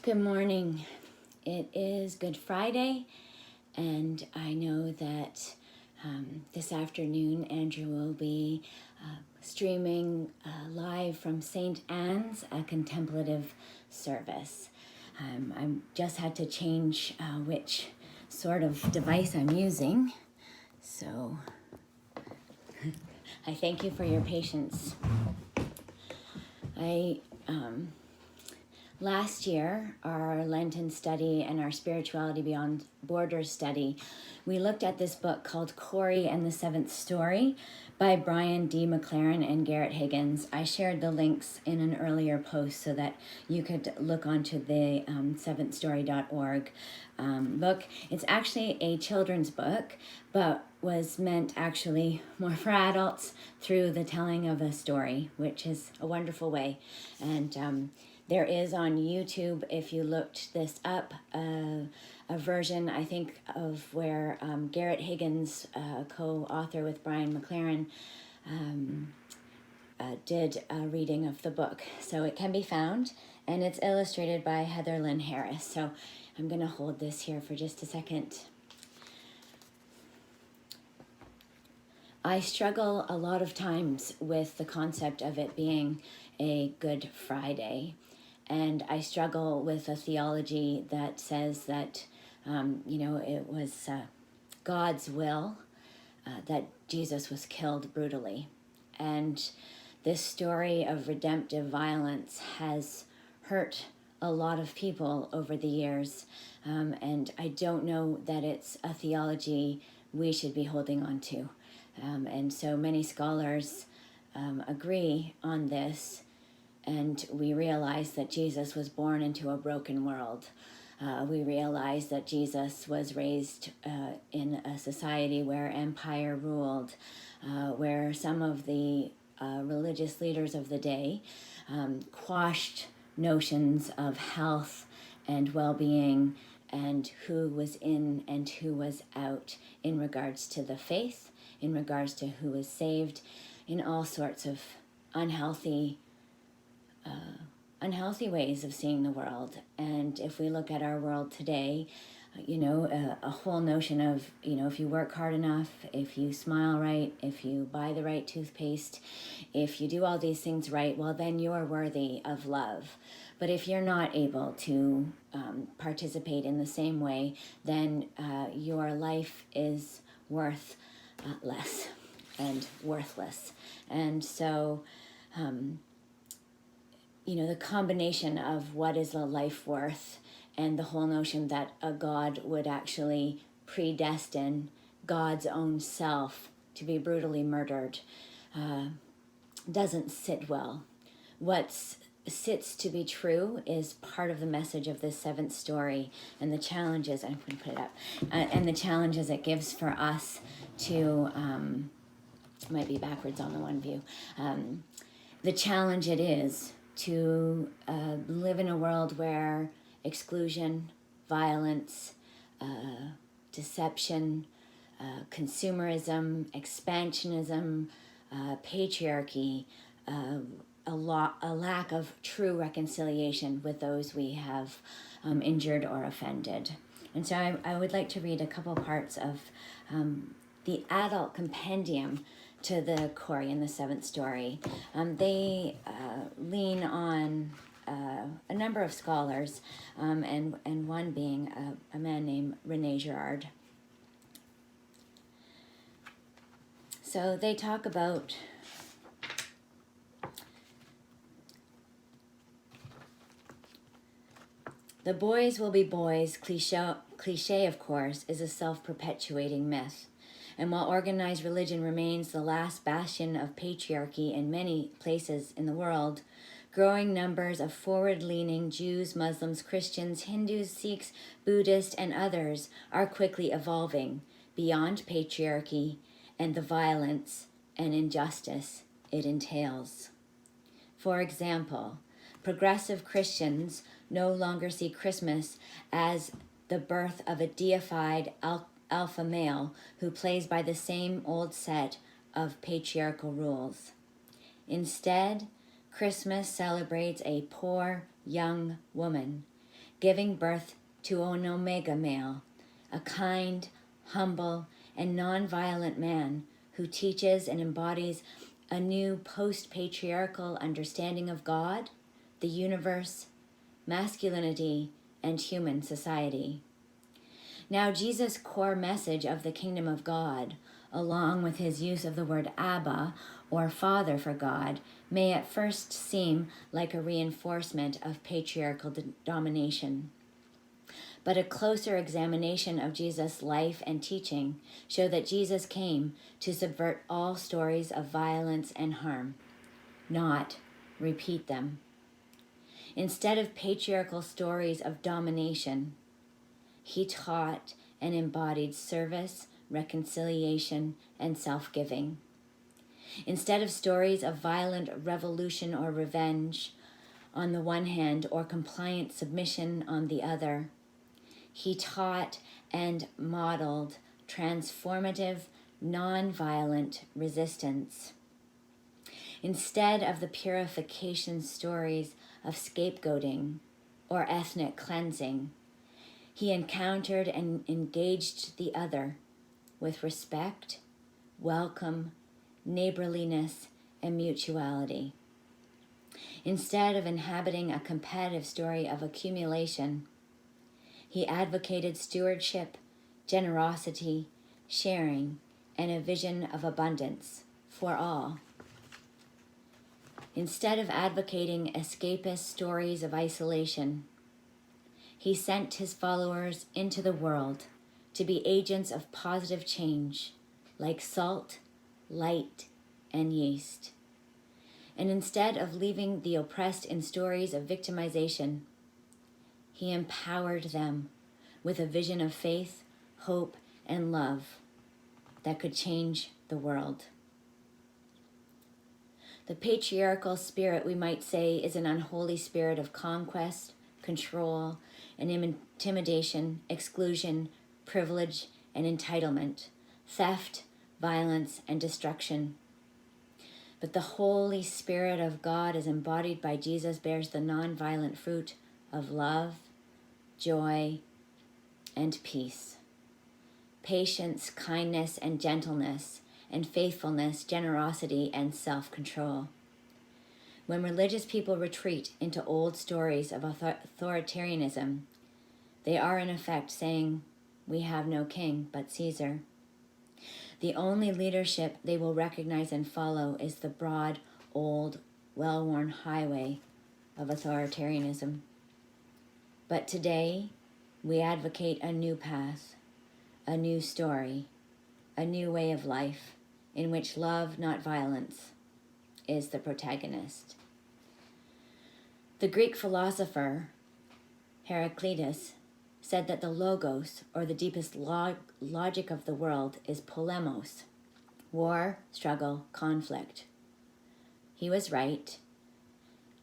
Good morning. It is Good Friday, and I know that this afternoon Andrew will be streaming live from St. Anne's, a contemplative service. I just had to change which sort of device I'm using, so I thank you for your patience. Last year, our Lenten study and our Spirituality Beyond Borders study, we looked at this book called Cory and the Seventh Story by Brian D. McLaren and Gareth Higgins. I shared the links in an earlier post so that you could look onto the seventhstory.org book. It's actually a children's book, but was meant actually more for adults through the telling of a story, which is a wonderful way. And there is on YouTube, if you looked this up, a version, I think, of where Gareth Higgins, co-author with Brian McLaren, did a reading of the book. So it can be found, and it's illustrated by Heather Lynn Harris. So I'm going to hold this here for just a second. I struggle a lot of times with the concept of it being a Good Friday. And I struggle with a theology that says that, it was God's will that Jesus was killed brutally. And this story of redemptive violence has hurt a lot of people over the years. And I don't know that it's a theology we should be holding on to. And so many scholars agree on this. And we realize that Jesus was born into a broken world. We realize that Jesus was raised in a society where empire ruled, where some of the religious leaders of the day quashed notions of health and well-being and who was in and who was out in regards to the faith, in regards to who was saved, in all sorts of unhealthy ways of seeing the world. And if we look at our world today, a whole notion of, if you work hard enough, if you smile right, if you buy the right toothpaste, if you do all these things right, well, then you're worthy of love. But if you're not able to participate in the same way, then your life is worth less and worthless. And so, the combination of what is a life worth and the whole notion that a God would actually predestine God's own self to be brutally murdered doesn't sit well. What sits to be true is part of the message of this seventh story and the challenges, I'm going to put it up, and the challenges it gives for us to, might be backwards on the one view, the challenge it is to live in a world where exclusion, violence, deception, consumerism, expansionism, patriarchy, a lack of true reconciliation with those we have injured or offended. And so I would like to read a couple parts of the adult compendium to the Cory and the Seventh Story. They lean on a number of scholars, and one being a man named René Girard. So they talk about the boys will be boys. Cliche, of course, is a self-perpetuating myth. And while organized religion remains the last bastion of patriarchy in many places in the world, growing numbers of forward-leaning Jews, Muslims, Christians, Hindus, Sikhs, Buddhists, and others are quickly evolving beyond patriarchy and the violence and injustice it entails. For example, progressive Christians no longer see Christmas as the birth of a deified alpha male who plays by the same old set of patriarchal rules. Instead, Christmas celebrates a poor young woman giving birth to an Omega male, a kind, humble, and nonviolent man who teaches and embodies a new post-patriarchal understanding of God, the universe, masculinity, and human society. Now, Jesus' core message of the kingdom of God, along with his use of the word Abba, or Father for God, may at first seem like a reinforcement of patriarchal domination. But a closer examination of Jesus' life and teaching show that Jesus came to subvert all stories of violence and harm, not repeat them. Instead of patriarchal stories of domination, he taught and embodied service, reconciliation, and self-giving. Instead of stories of violent revolution or revenge on the one hand, or compliant submission on the other, he taught and modeled transformative, nonviolent resistance. Instead of the purification stories of scapegoating or ethnic cleansing, he encountered and engaged the other with respect, welcome, neighborliness, and mutuality. Instead of inhabiting a competitive story of accumulation, he advocated stewardship, generosity, sharing, and a vision of abundance for all. Instead of advocating escapist stories of isolation, he sent his followers into the world to be agents of positive change, like salt, light, and yeast. And instead of leaving the oppressed in stories of victimization, he empowered them with a vision of faith, hope, and love that could change the world. The patriarchal spirit, we might say, is an unholy spirit of conquest, control, and intimidation, exclusion, privilege, and entitlement, theft, violence, and destruction. But the Holy Spirit of God, as embodied by Jesus, bears the nonviolent fruit of love, joy, and peace, patience, kindness, and gentleness, and faithfulness, generosity, and self-control. When religious people retreat into old stories of authoritarianism, they are in effect saying, "We have no king but Caesar." The only leadership they will recognize and follow is the broad, old, well-worn highway of authoritarianism. But today, we advocate a new path, a new story, a new way of life in which love, not violence, is the protagonist. The Greek philosopher Heraclitus said that the logos, or the deepest logic of the world, is polemos, war, struggle, conflict. He was right.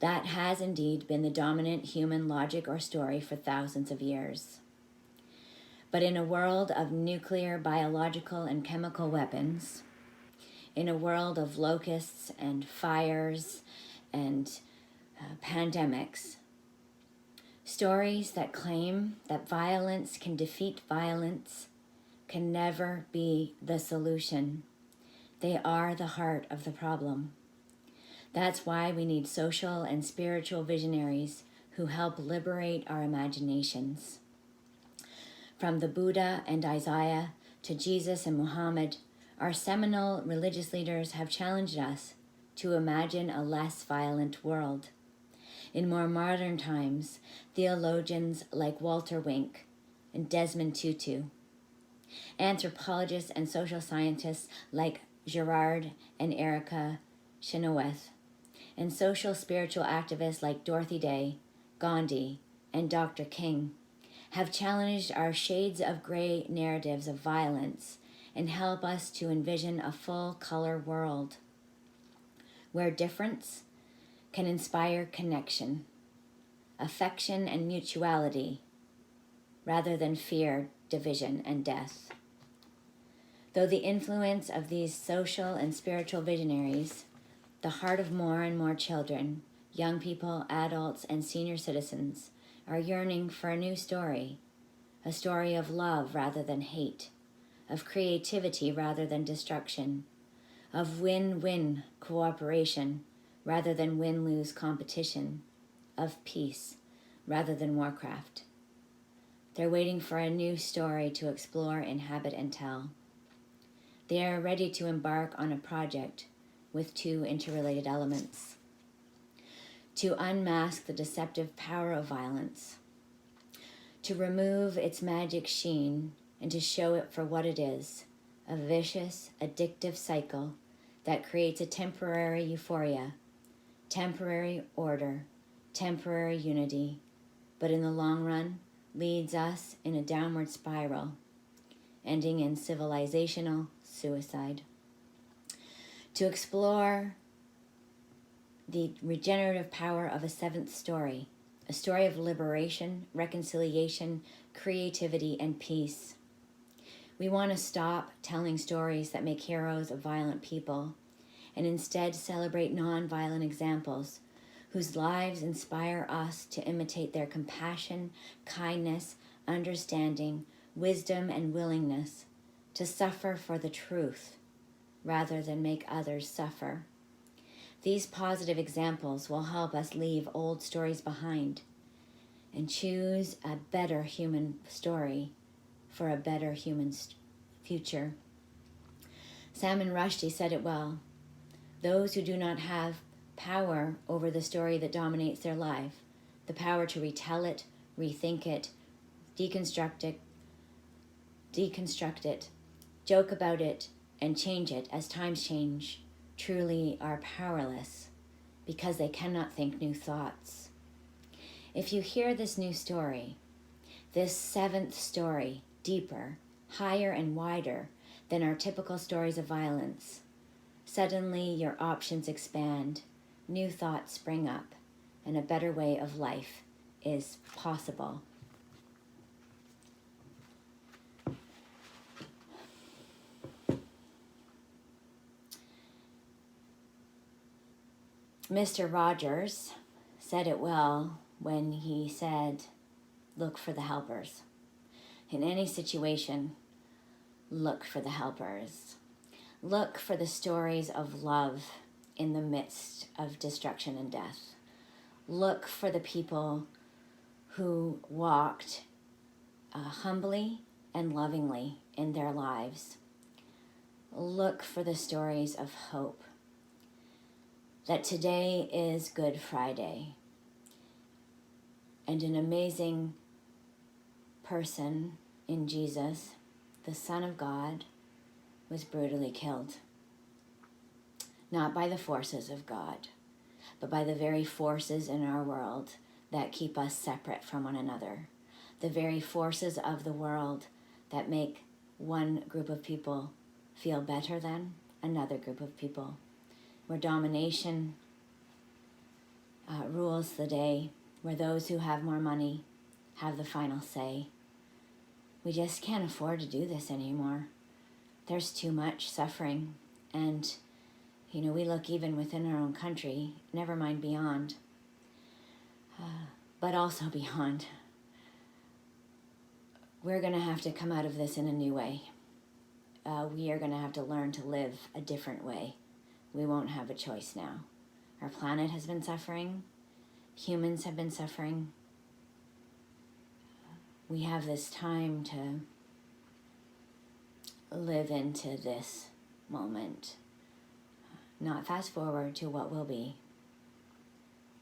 That has indeed been the dominant human logic or story for thousands of years. But in a world of nuclear, biological, and chemical weapons, in a world of locusts and fires and pandemics, stories that claim that violence can defeat violence can never be the solution. They are the heart of the problem. That's why we need social and spiritual visionaries who help liberate our imaginations. From the Buddha and Isaiah to Jesus and Muhammad, our seminal religious leaders have challenged us to imagine a less violent world. In more modern times, theologians like Walter Wink and Desmond Tutu, anthropologists and social scientists like Gerard and Erica Chenoweth, and social spiritual activists like Dorothy Day, Gandhi, and Dr. King have challenged our shades of gray narratives of violence and help us to envision a full-color world where difference can inspire connection, affection, and mutuality, rather than fear, division, and death. Though the influence of these social and spiritual visionaries, the heart of more and more children, young people, adults, and senior citizens are yearning for a new story, a story of love rather than hate, of creativity rather than destruction, of win-win cooperation rather than win-lose competition, of peace rather than warcraft. They're waiting for a new story to explore, inhabit, and tell. They are ready to embark on a project with two interrelated elements: to unmask the deceptive power of violence, to remove its magic sheen and to show it for what it is, a vicious, addictive cycle that creates a temporary euphoria, temporary order, temporary unity, but in the long run leads us in a downward spiral, ending in civilizational suicide. To explore the regenerative power of a seventh story, a story of liberation, reconciliation, creativity, and peace. We want to stop telling stories that make heroes of violent people and instead celebrate non-violent examples whose lives inspire us to imitate their compassion, kindness, understanding, wisdom, and willingness to suffer for the truth rather than make others suffer. These positive examples will help us leave old stories behind and choose a better human story for a better human future. Salman Rushdie said it well: those who do not have power over the story that dominates their life, the power to retell it, rethink it, deconstruct it, joke about it, and change it as times change, truly are powerless because they cannot think new thoughts. If you hear this new story, this seventh story, deeper, higher, and wider than our typical stories of violence, suddenly your options expand, new thoughts spring up, and a better way of life is possible. Mr. Rogers said it well when he said, look for the helpers. In any situation, look for the helpers. Look for the stories of love in the midst of destruction and death. Look for the people who walked humbly and lovingly in their lives. Look for the stories of hope. That today is Good Friday, and an amazing person in Jesus, the Son of God, was brutally killed. Not by the forces of God, but by the very forces in our world that keep us separate from one another. The very forces of the world that make one group of people feel better than another group of people. Where domination rules the day, where those who have more money have the final say. We just can't afford to do this anymore. There's too much suffering, and we look even within our own country, never mind beyond, but also beyond. We're going to have to come out of this in a new way. We are going to have to learn to live a different way. We won't have a choice now. Our planet has been suffering. Humans have been suffering. We have this time to live into this moment. Not fast forward to what will be,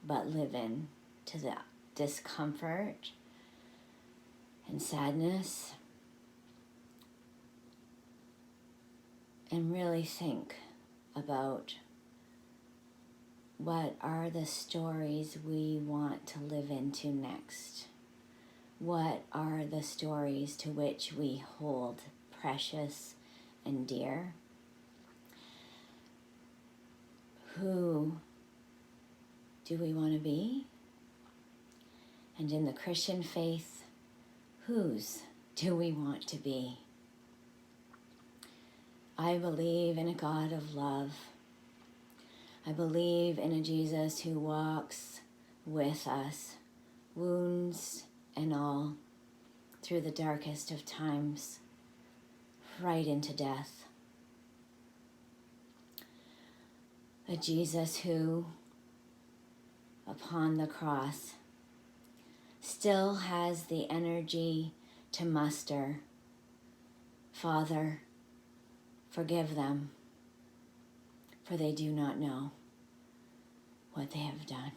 but live in to the discomfort and sadness, and really think about what are the stories we want to live into next. What are the stories to which we hold precious and dear? Who do we want to be? And in the Christian faith, whose do we want to be? I believe in a God of love. I believe in a Jesus who walks with us wounds and all, through the darkest of times, right into death. A Jesus who, upon the cross, still has the energy to muster, "Father, forgive them, for they do not know what they have done."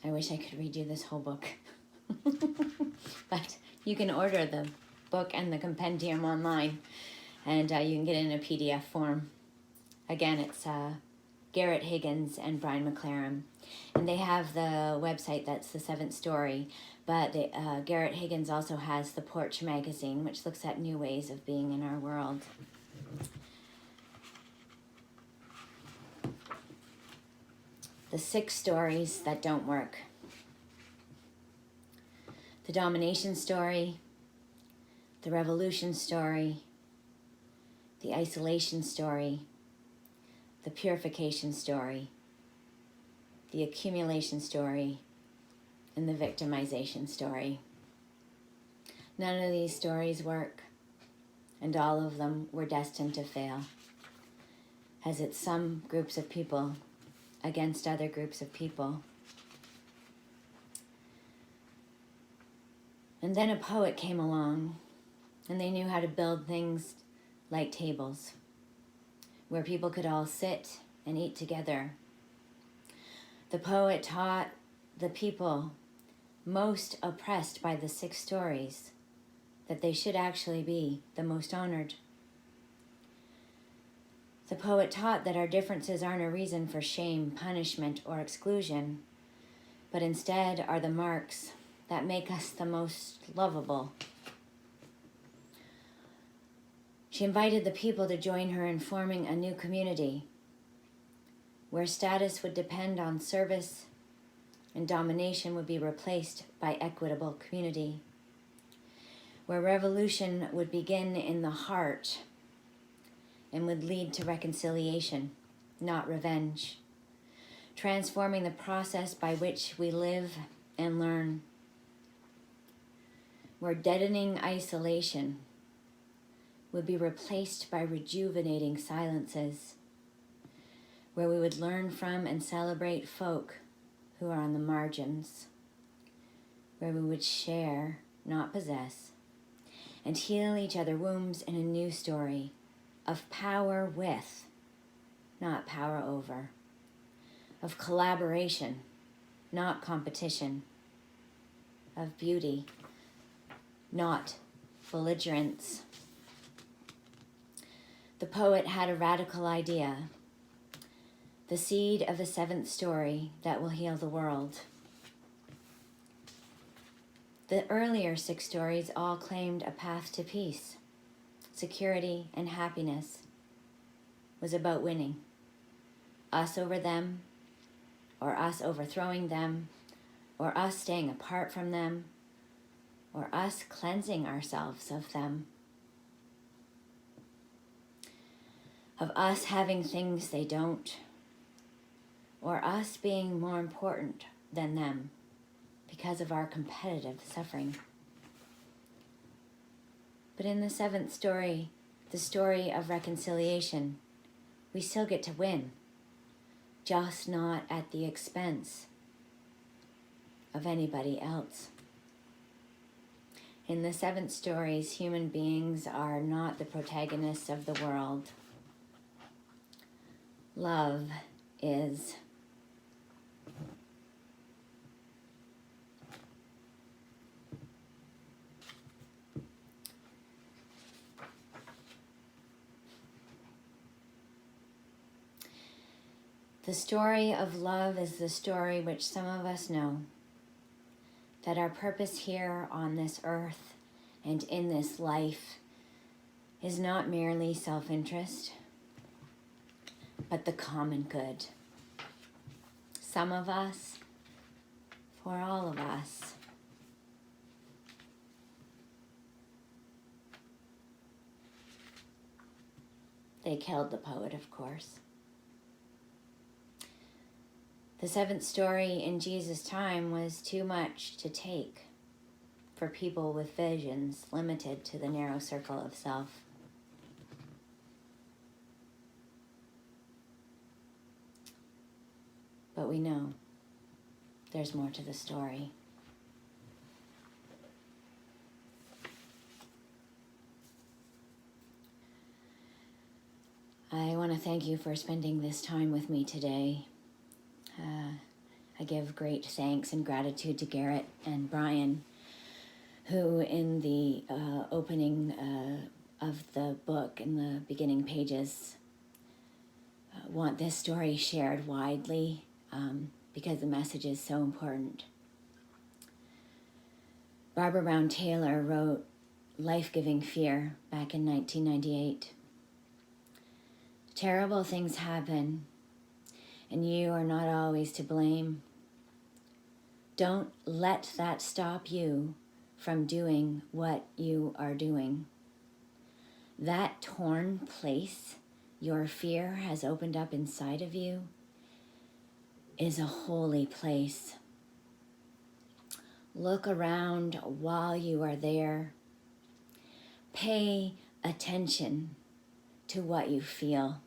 I wish I could read you this whole book. But you can order the book and the compendium online, and you can get it in a PDF form. Again, it's Gareth Higgins and Brian McLaren. And they have the website that's the Seventh Story, but Gareth Higgins also has the Porch magazine, which looks at new ways of being in our world. The 6 stories that don't work. The domination story, the revolution story, the isolation story, the purification story, the accumulation story, and the victimization story. None of these stories work, and all of them were destined to fail, as it's some groups of people against other groups of people. And then a poet came along, and they knew how to build things like tables, where people could all sit and eat together. The poet taught the people most oppressed by the 6 stories that they should actually be the most honored. The poet taught that our differences aren't a reason for shame, punishment, or exclusion, but instead are the marks that make us the most lovable. She invited the people to join her in forming a new community where status would depend on service and domination would be replaced by equitable community, where revolution would begin in the heart and would lead to reconciliation, not revenge, transforming the process by which we live and learn, where deadening isolation would be replaced by rejuvenating silences, where we would learn from and celebrate folk who are on the margins, where we would share, not possess, and heal each other's wounds in a new story of power with, not power over, of collaboration, not competition, of beauty, not belligerence. The poet had a radical idea, the seed of a 7th story that will heal the world. The earlier 6 stories all claimed a path to peace, security, and happiness was about winning. Us over them, or us overthrowing them, or us staying apart from them, or us cleansing ourselves of them, of us having things they don't, or us being more important than them because of our competitive suffering. But in the 7th story, the story of reconciliation, we still get to win, just not at the expense of anybody else. In the 7th stories, human beings are not the protagonists of the world. Love is. The story of love is the story which some of us know, that our purpose here on this earth and in this life is not merely self-interest, but the common good. Some of us, for all of us. They killed the poet, of course. The seventh story in Jesus' time was too much to take for people with visions limited to the narrow circle of self. But we know there's more to the story. I want to thank you for spending this time with me today. I give great thanks and gratitude to Gareth and Brian, who in the opening of the book, in the beginning pages, want this story shared widely because the message is so important. Barbara Brown Taylor wrote Life-Giving Fear back in 1998. Terrible things happen, and you are not always to blame. Don't let that stop you from doing what you are doing. That torn place your fear has opened up inside of you is a holy place. Look around while you are there. Pay attention to what you feel.